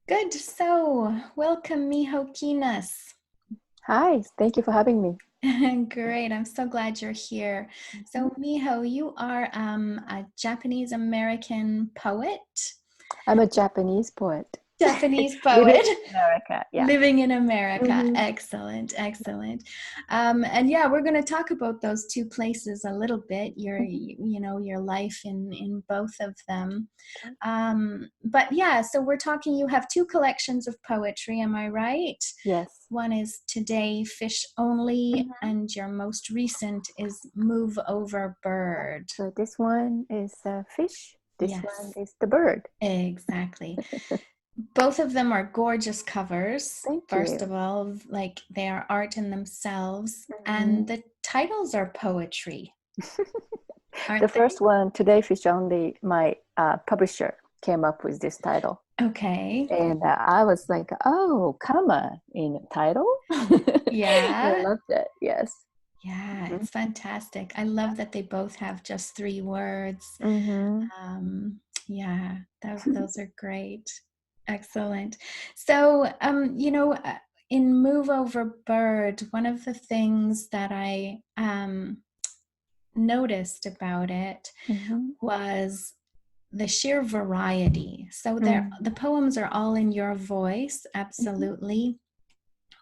Good. So, welcome, Miho Kinnas. Hi, thank you for having me. Great. I'm so glad you're here. Mhm. So, Miho, you are a Japanese American poet. I'm a Japanese poet Japanese living poet. in America. Yeah. Living in America. hmm Excellent, excellent. And yeah, we're going to talk about those two places a little bit. Your life in both of them. Okay. But yeah, so we're talking. You have two collections of poetry. Am I right? Yes. One is Today Fish Only, Mhm. and your most recent is Move Over Bird. So this one is a fish. This one Yes, is the bird. exactly. Both of them are gorgeous covers. Thank First you. of all, like they are art in themselves, Mhm. and the titles are poetry, The aren't they? first one, Today Fish Only, my publisher came up with this title. Okay. And I was like, oh, comma in title. I Yeah. loved it. Yes. Yeah, hmm it's fantastic. I love that they both have just three words. hmm Um, yeah, those are great. Excellent. So, in Move Over Bird, one of the things that I noticed about it hmm was the sheer variety. So the poems are all in your voice, hmm absolutely,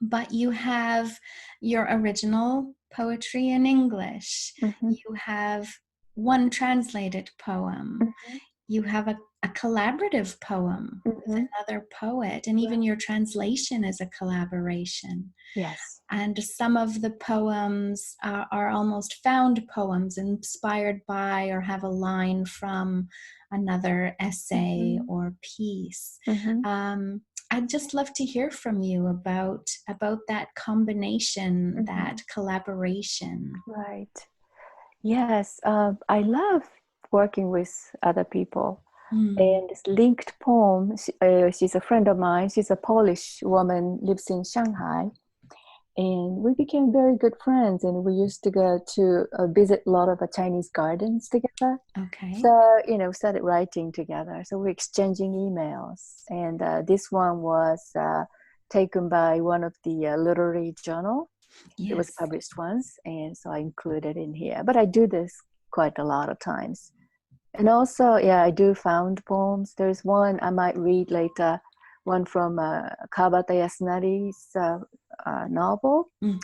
but you have your original poetry in English. hmm You have one translated poem. hmm You have a collaborative poem with hmm another poet, and even your translation is a collaboration. Yes. And some of the poems are almost found poems inspired by or have a line from another essay hmm or piece. hmm Um, I'd just love to hear from you about that combination, hmm that collaboration. Right. Yes. I love working with other people. Mm. And this linked poem, she's a friend of mine. She's a Polish woman, lives in Shanghai. And we became very good friends. And we used to go to visit a lot of the Chinese gardens together. Okay. So, started writing together. So we're exchanging emails. And this one was taken by one of the literary journal. It was Yes. published once. And so I included in here. But I do this quite a lot of times. And also, yeah, I do found poems. There's one I might read later, one from Kabata Yasunari's novel. Hmm.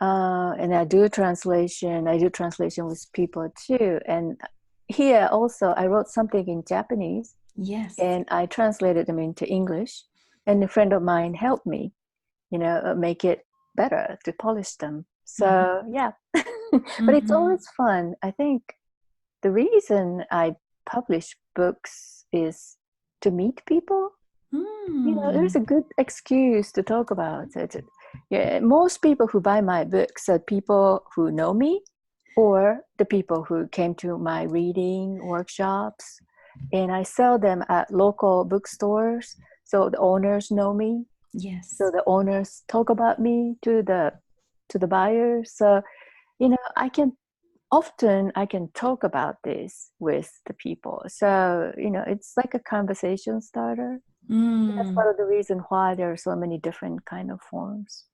And I do translation. I do translation with people too. And here also, I wrote something in Japanese Yes. and I translated them into English. And a friend of mine helped me, make it better to polish them. Hmm. So, yeah. But it's Hmm. always fun. I think the reason I publish books is to meet people. There's Mm. a good excuse to talk about it. Yeah, most people who buy my books are people who know me or the people who came to my reading workshops. And I sell them at local bookstores. So the owners know me. So Yes. the owners talk about me to the buyers. So, I can talk about this with the people. So, it's like a conversation starter. That's Mm. part of the reason why there are so many different kind of forms.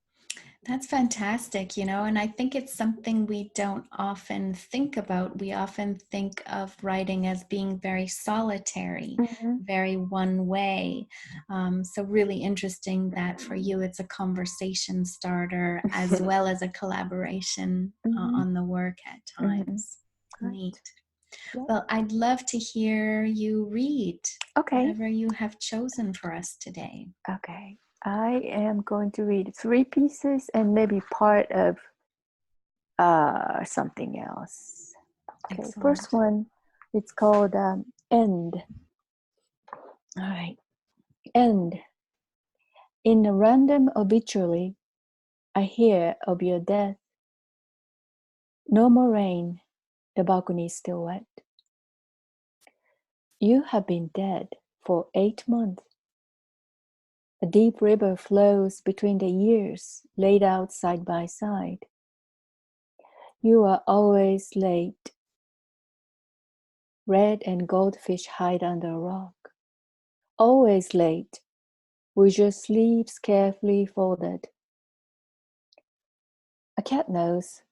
That's fantastic, and I think it's something we don't often think about. We often think of writing as being very solitary, Mm-hmm. very one way. So, really interesting that for you it's a conversation starter as well as a collaboration mm-hmm. on the work at Mm-hmm. times. Neat. Right. Yeah. Well, I'd love to hear you read Okay. whatever you have chosen for us today. Okay. I am going to read three pieces and maybe part of something else. Okay. First Excellent. one, it's called End. All right. End. In a random obituary, I hear of your death. No more rain. The balcony is still wet. You have been dead for 8 months. A deep river flows between the years, laid out side by side. You are always late. Red and goldfish hide under a rock. Always late. with your sleeves carefully folded. A cat knows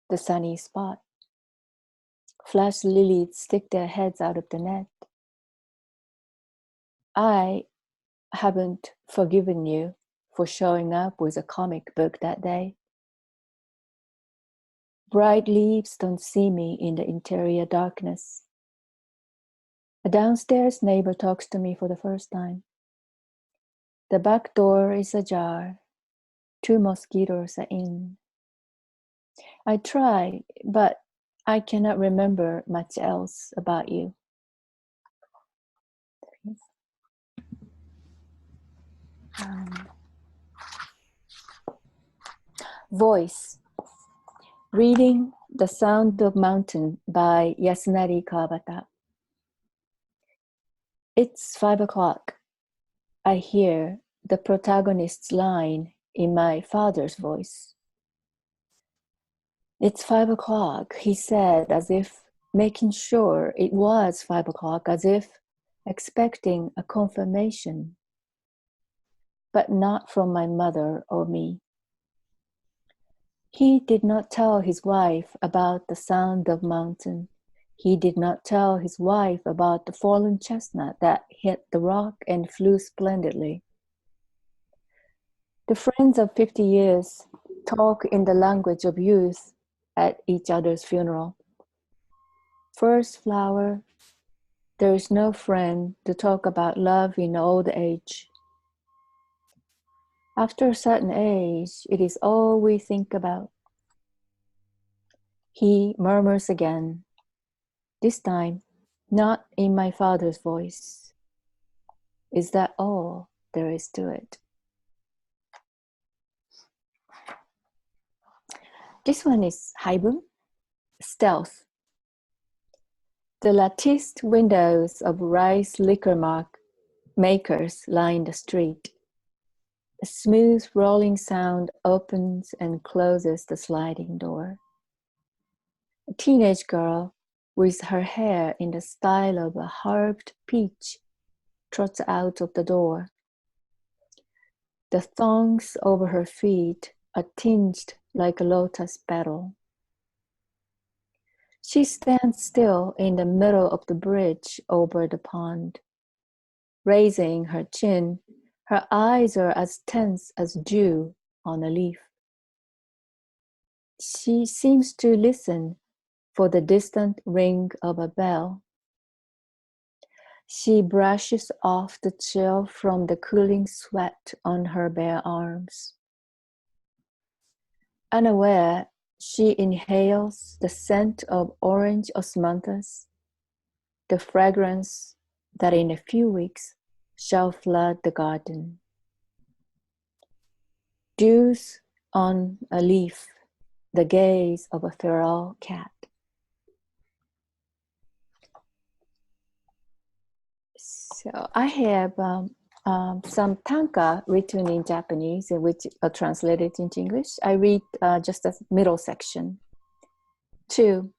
the sunny spot. Flash lilies stick their heads out of the net. I haven't forgiven you for showing up with a comic book that day. Bright leaves don't see me in the interior darkness. A downstairs neighbor talks to me for the first time. The back door is ajar. 2 mosquitoes are in. I try, but I cannot remember much else about you. Voice. Reading The Sound of Mountain by Yasunari Kawabata. It's 5 o'clock. I hear the protagonist's line in my father's voice. It's 5 o'clock, he said, as if making sure it was 5 o'clock, as if expecting a confirmation, but not from my mother or me. He did not tell his wife about the sound of mountain. He did not tell his wife about the fallen chestnut that hit the rock and flew splendidly. The friends of 50 years talk in the language of youth at each other's funeral. First flower, there is no friend to talk about love in old age. After a certain age, it is all we think about. He murmurs again, this time not in my father's voice. Is that all there is to it? This one is Haibun, Stealth. The latticed windows of rice liquor makers line the street. A smooth rolling sound opens and closes the sliding door. A teenage girl with her hair in the style of a harbed peach trots out of the door. The thongs over her feet are tinged like a lotus petal. She stands still in the middle of the bridge over the pond. Raising her chin, her eyes are as tense as dew on a leaf. She seems to listen for the distant ring of a bell. She brushes off the chill from the cooling sweat on her bare arms. Unaware, she inhales the scent of orange osmanthus, the fragrance that in a few weeks shall flood the garden. Dews on a leaf, the gaze of a feral cat. So I have some tanka written in Japanese, which are translated into English. I read just the middle section. 2.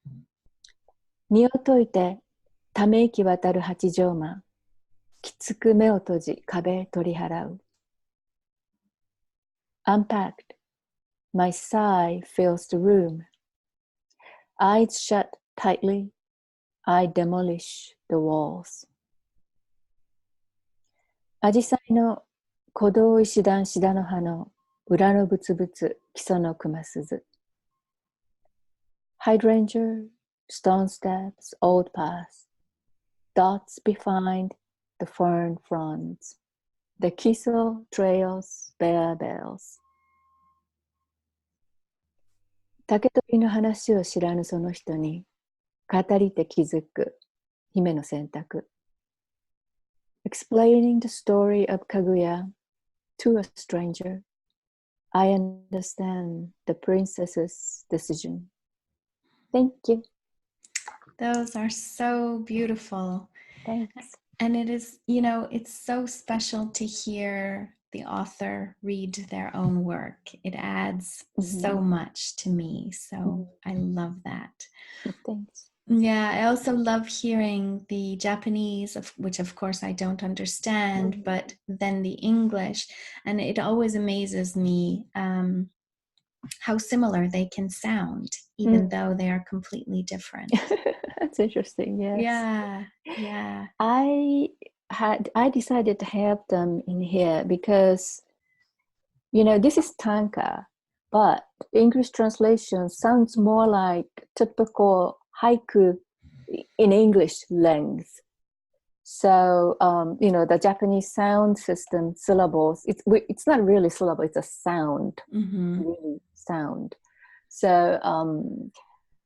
身を解いてため息渡る八丈間。きつく目を閉じ壁取り払う。Unpacked. My sigh fills the room. Eyes shut tightly. I demolish the walls. アジサイの鼓動石段シダの葉の裏のブツブツ基礎の熊鈴。Hydrangea, stone steps, old paths. Dots behind the fern fronds. The kiso trails bear bells. 竹取の話を知らぬその人に語りて気づく姫の選択。Explaining the story of Kaguya to a stranger, I understand the princess's decision. Thank you. Those are so beautiful. Thanks. And it is, you know, it's so special to hear the author read their own work. It adds so much to me. So I love that. Thanks. Yeah, I also love hearing the Japanese, which of course I don't understand, but then the English. And it always amazes me how similar they can sound, even though they are completely different. That's interesting. Yes. Yeah, yeah. I decided to have them in here because this is tanka, but English translation sounds more like typical haiku in English length. So the Japanese sound system syllables. It's not really syllable. It's a sound, really sound. So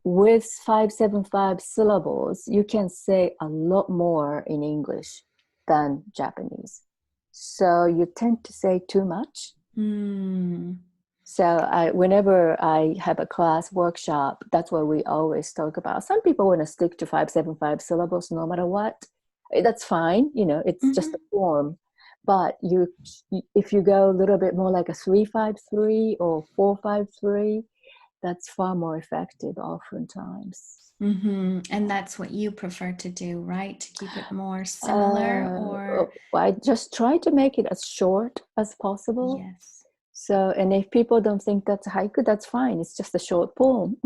with 575 syllables, you can say a lot more in English than Japanese. So you tend to say too much. So whenever I have a class workshop, that's what we always talk about. Some people want to stick to 575 syllables no matter what. That's fine. It's just a form. But if you go a little bit more like a 353 or 453, that's far more effective oftentimes. And that's what you prefer to do, right? To keep it more similar or? I just try to make it as short as possible. Yes. So, and if people don't think that's a haiku, that's fine. It's just a short poem.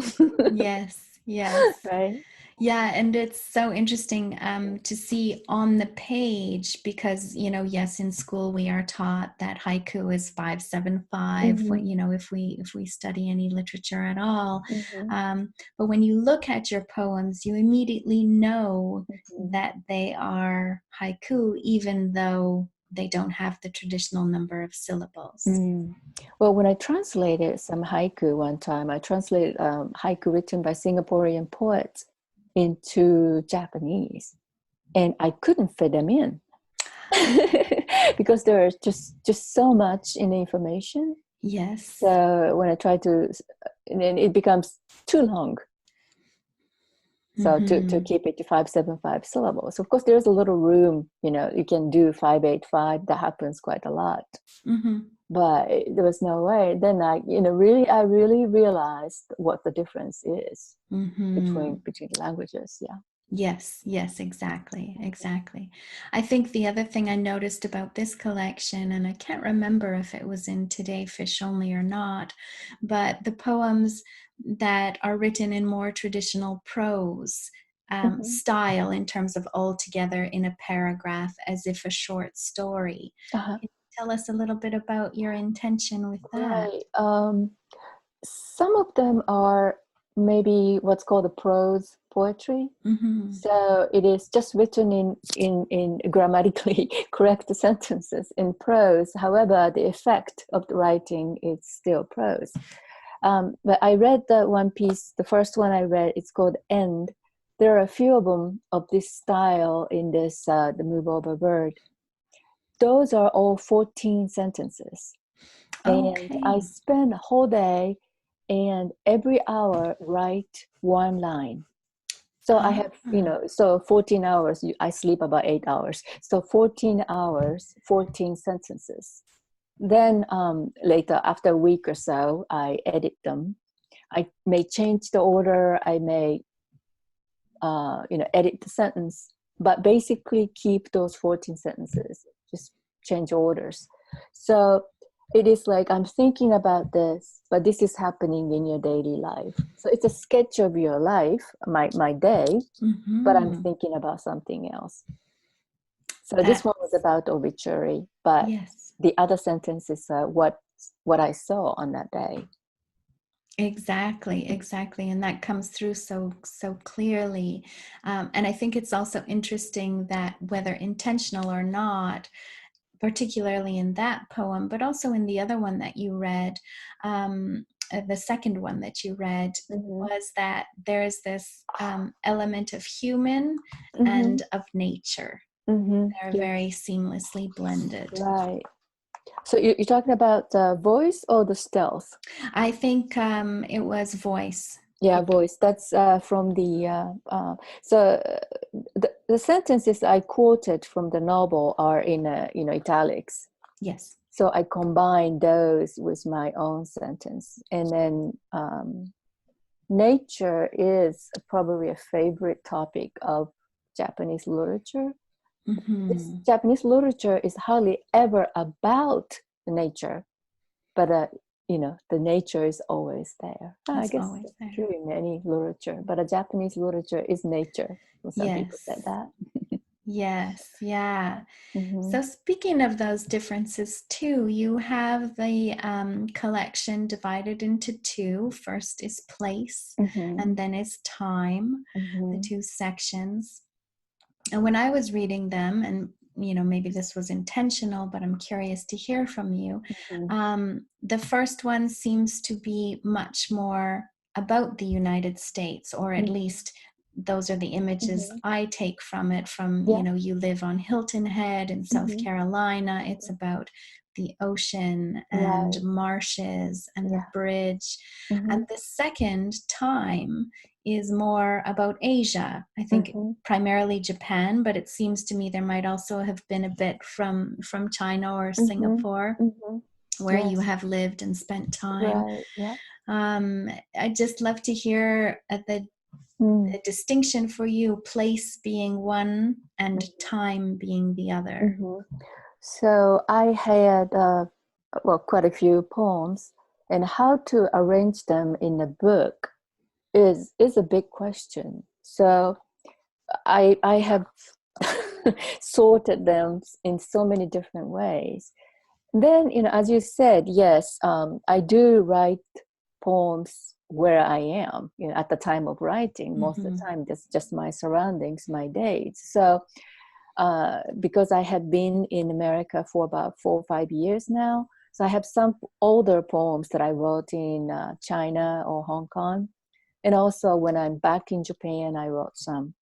Yes, yes. Right? Yeah, and it's so interesting to see on the page because, yes, in school we are taught that haiku is 575, if we study any literature at all. But when you look at your poems, you immediately know that they are haiku, even though they don't have the traditional number of syllables. Well, when I translated some haiku one time, I translated haiku written by Singaporean poets into Japanese, and I couldn't fit them in because there's just so much in the information. Yes. So when I try to, and then it becomes too long. So to keep it to 575 syllables. Of course, there's a little room, you can do 585. That happens quite a lot. But there was no way. Then I really realized what the difference is between languages. Yeah. Yes, exactly. I think the other thing I noticed about this collection, and I can't remember if it was in Today Fish Only or not, but the poems that are written in more traditional prose style in terms of all together in a paragraph as if a short story. Can you tell us a little bit about your intention with that? Right. Some of them are maybe what's called a prose poetry. So it is just written in grammatically correct sentences in prose. However, the effect of the writing is still prose. But I read the one piece, the first one I read, it's called End. There are a few of them of this style in this, The Move Over Bird. Those are all 14 sentences. Okay. And I spend a whole day and every hour write one line. So I have, so 14 hours, I sleep about 8 hours. So 14 hours, 14 sentences. Then later, after a week or so, I edit them. I may change the order. I may, edit the sentence, but basically keep those 14 sentences, just change orders. So it is like I'm thinking about this, but this is happening in your daily life. So it's a sketch of your life, my day, but I'm thinking about something else. So this one was about obituary, but the other sentence is what I saw on that day. Exactly. And that comes through so clearly. And I think it's also interesting that whether intentional or not, particularly in that poem, but also in the other one that you read, the second one that you read, was that there's this element of human and of nature. They're very seamlessly blended. Right. So you're talking about the voice or the stealth? I think it was voice. Yeah, voice. That's from the the sentences I quoted from the novel are in italics. Yes. So I combine those with my own sentence, and then nature is probably a favorite topic of Japanese literature. This Mm-hmm. Japanese literature is hardly ever about nature, but the nature is always there. I It's guess always that's there. true in any literature, but a Japanese literature is nature. Well, some people said Yes. that. Yes. Yeah. Mm-hmm. So speaking of those differences too, you have the collection divided into two. First is place, Mm-hmm. and then is time, the Mm-hmm. two sections. And when I was reading them, and maybe this was intentional, but I'm curious to hear from you. Mm-hmm. The first one seems to be much more about the United States, or at least those are the images Mm-hmm. I take from it. From, Yeah. you live on Hilton Head in South Mm-hmm. Carolina. It's about the ocean and Right. marshes and the Yeah. bridge. Mm-hmm. And the second, time, is more about Asia. I think Mm-hmm. primarily Japan, but it seems to me there might also have been a bit from China or Mm-hmm. Singapore, Mm-hmm. where you Yes. have lived and spent time. Right. Yeah. I just love to hear Mm. the distinction for you, place being one and time being the other. Mm-hmm. So I had quite a few poems, and how to arrange them in a book is a big question. So I have sorted them in so many different ways. Then, as you said, yes, I do write poems where I am, at the time of writing. Most of the Mm-hmm. time, that's just my surroundings, my days. So, because I had been in America for about 4 or 5 years now, so I have some older poems that I wrote in China or Hong Kong. And also when I'm back in Japan, I wrote some.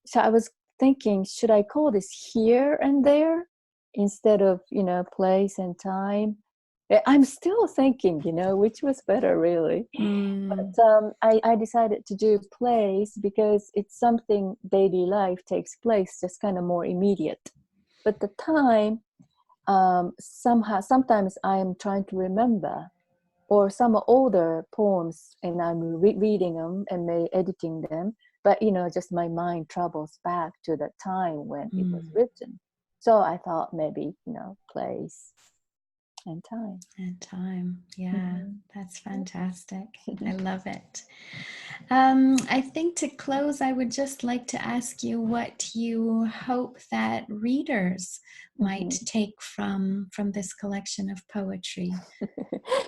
So I was thinking, should I call this here and there instead of, place and time? I'm still thinking, which was better really. Mm. But I decided to do place because it's something daily life takes place, just kind of more immediate. But the time, sometimes I'm trying to remember, or some older poems, and I'm reading them and editing them. But just my mind travels back to the time when it was Mm. written. So I thought maybe place and time. And time. Yeah, Mm-hmm. that's fantastic. I love it. I think to close, I would just like to ask you what you hope that readers might Mm-hmm. take from this collection of poetry.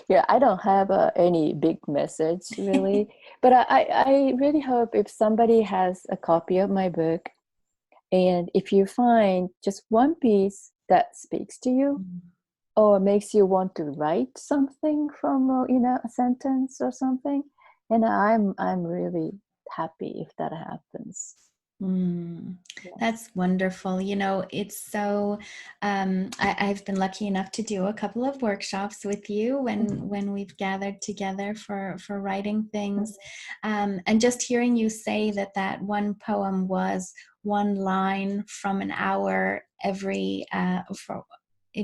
Yeah, I don't have any big message really, but I really hope if somebody has a copy of my book, and if you find just one piece that speaks to you or makes you want to write something from a sentence or something, and I'm really happy if that happens. Mm, Yes. that's wonderful. It's so, I've been lucky enough to do a couple of workshops with you when we've gathered together for writing things. And just hearing you say that one poem was one line from an hour every,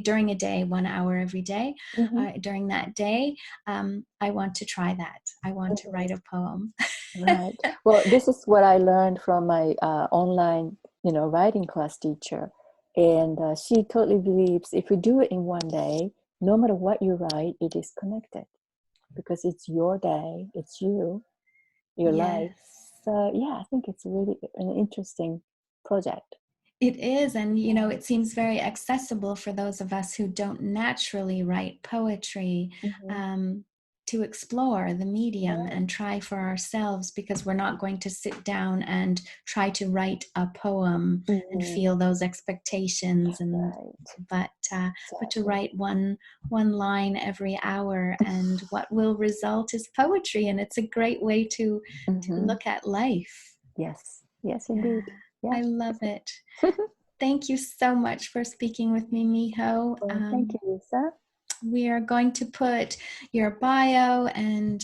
during a day, 1 hour every day, Mm-hmm. during that day, I want to try that. I want to Mm-hmm. write a poem. Right. Well, this is what I learned from my online, writing class teacher. And she totally believes if you do it in one day, no matter what you write, it is connected because it's your day, it's you, your life. Yes. So, yeah, I think it's really an interesting project. It is, and Yeah. it seems very accessible for those of us who don't naturally write poetry, Mm-hmm. um, to explore the medium Right. and try for ourselves, because we're not going to sit down and try to write a poem and Mm-hmm. feel those expectations, and Right. but to Exactly. write one line every hour, and what will result is poetry, and it's a great way to Mm-hmm. look at life. Yes. Yes, Yeah, indeed. Yeah. I love it. Thank you so much for speaking with me, Miho. Well, thank you, Lisa. We are going to put your bio and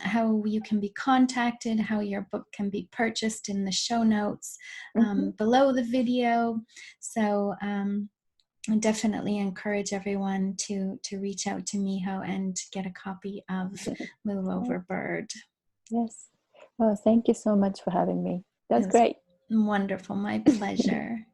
how you can be contacted, how your book can be purchased in the show notes Mm-hmm. below the video. So I definitely encourage everyone to reach out to Miho and get a copy of Move Yeah. Over Bird. Yes. Well, thank you so much for having me. It That's was great. wonderful. My pleasure.